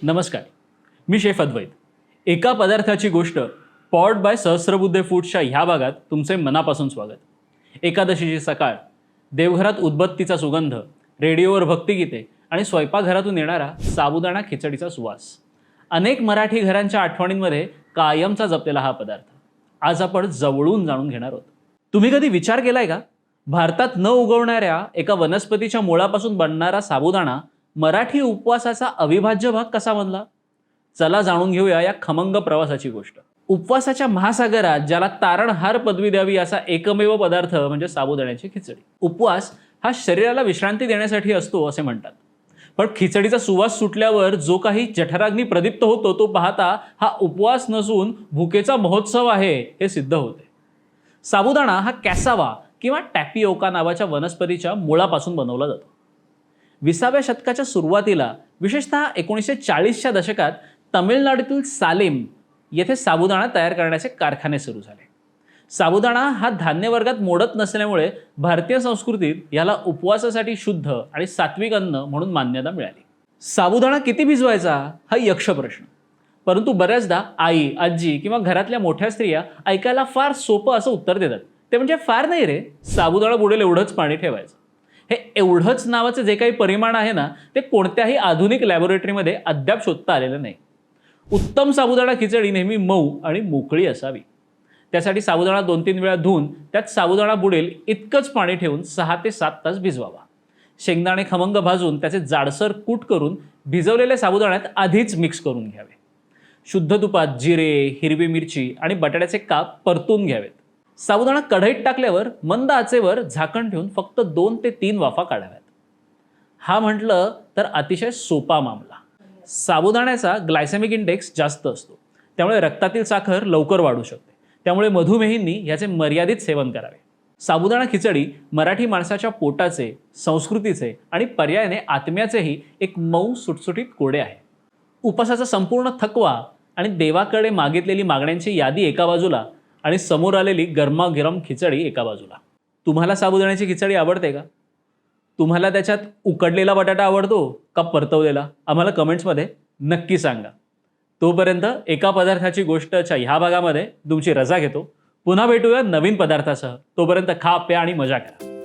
नमस्कार, मी शेफ अद्वैत. एका पदार्थाची गोष्ट पॉड बाय सहस्रबुद्धे फूड्सच्या ह्या भागात तुमचे मनापासून स्वागत. एकादशीची सकाळ, देवघरात उदबत्तीचा सुगंध, रेडिओवर भक्तिगीते आणि स्वयंपाकघरातून येणारा साबुदाणा खिचडीचा सुवास. अनेक मराठी घरांच्या आठवणींमध्ये कायमचा जपलेला हा पदार्थ आज आपण जवळून जाणून घेणार आहोत. तुम्ही कधी विचार केलाय का, भारतात न उगवणाऱ्या एका वनस्पतीच्या मुळापासून बनणारा साबुदाणा मराठी उपवासाचा अविभाज्य भाग कसा बनला? चला जाणून घेऊया या खमंग प्रवासाची गोष्ट. उपवासाच्या महासागरात ज्याला तारणहार पदवी द्यावी असा एकमेव पदार्थ म्हणजे साबुदाण्याची खिचडी. उपवास हा शरीराला विश्रांती देण्यासाठी असतो असे म्हणतात, पण खिचडीचा सुवास सुटल्यावर जो काही जठराग्नी प्रदीप्त होतो तो पाहता हा उपवास नसून भुकेचा महोत्सव आहे हे सिद्ध होते. साबुदाणा हा कॅसावा किंवा टॅपिओका नावाच्या वनस्पतीच्या मुळापासून बनवला जातो. 20व्या शतकाच्या सुरुवातीला, विशेषतः 1940च्या दशकात तमिळनाडूतील सालेम येथे साबुदाणा तयार करण्याचे कारखाने सुरू झाले. साबुदाणा हा धान्य वर्गात मोडत नसल्यामुळे भारतीय संस्कृतीत याला उपवासासाठी शुद्ध आणि सात्विक अन्न म्हणून मान्यता मिळाली. साबुदाणा किती भिजवायचा हा यक्ष प्रश्न, परंतु बऱ्याचदा आई, आजी किंवा घरातल्या मोठ्या स्त्रिया ऐकायला फार सोपं असं उत्तर देतात. ते म्हणजे फार नाही रे, साबुदाणा बुडेल एवढंच पाणी ठेवायचं. हे एवढंच नावाचे जे काही परिमाण आहे ना, ते कोणत्याही आधुनिक लॅबोरेटरीमध्ये अद्याप शोधता आलेलं नाही. उत्तम साबुदाणा खिचडी नेहमी मऊ आणि मोकळी असावी. त्यासाठी साबुदाणा 2-3 वेळा धुवून त्यात साबुदाणा बुडेल इतकंच पाणी ठेवून 6 ते 7 तास भिजवावा. शेंगदाणे खमंग भाजून त्याचे जाडसर कूट करून भिजवलेल्या साबुदाण्यात आधीच मिक्स करून घ्यावे. शुद्ध तुपात जिरे, हिरवी मिरची आणि बटाट्याचे काप परतून घ्यावेत. साबुदाणा कढईत टाकल्यावर मंद आचेवर झाकण ठेवून फक्त 2 ते 3 वाफा काढाव्यात. हा म्हटलं तर अतिशय सोपा मामला. साबुदाण्याचा ग्लायसेमिक इंडेक्स जास्त असतो, त्यामुळे रक्तातील साखर लवकर वाढू शकते. त्यामुळे मधुमेहींनी याचे मर्यादित सेवन करावे. साबुदाणा खिचडी मराठी माणसाच्या पोटाचे, संस्कृतीचे आणि पर्यायाने आत्म्याचेही एक मऊ सुटसुटीत कोडे आहे. उपासाचा संपूर्ण थकवा आणि देवाकडे मागितलेली मागण्यांची यादी एका बाजूला आणि समोर आलेली गरमागरम खिचडी एका बाजूला. तुम्हाला साबुदाण्याची खिचडी आवडते का? तुम्हाला त्याच्यात उकडलेला बटाटा आवडतो का परतवलेला? आम्हाला कमेंट्समध्ये नक्की सांगा. तोपर्यंत एका पदार्थाची गोष्टच्या ह्या भागामध्ये तुमची रजा घेतो. पुन्हा भेटूया नवीन पदार्थासह. तोपर्यंत खा, प्या आणि मजा करा.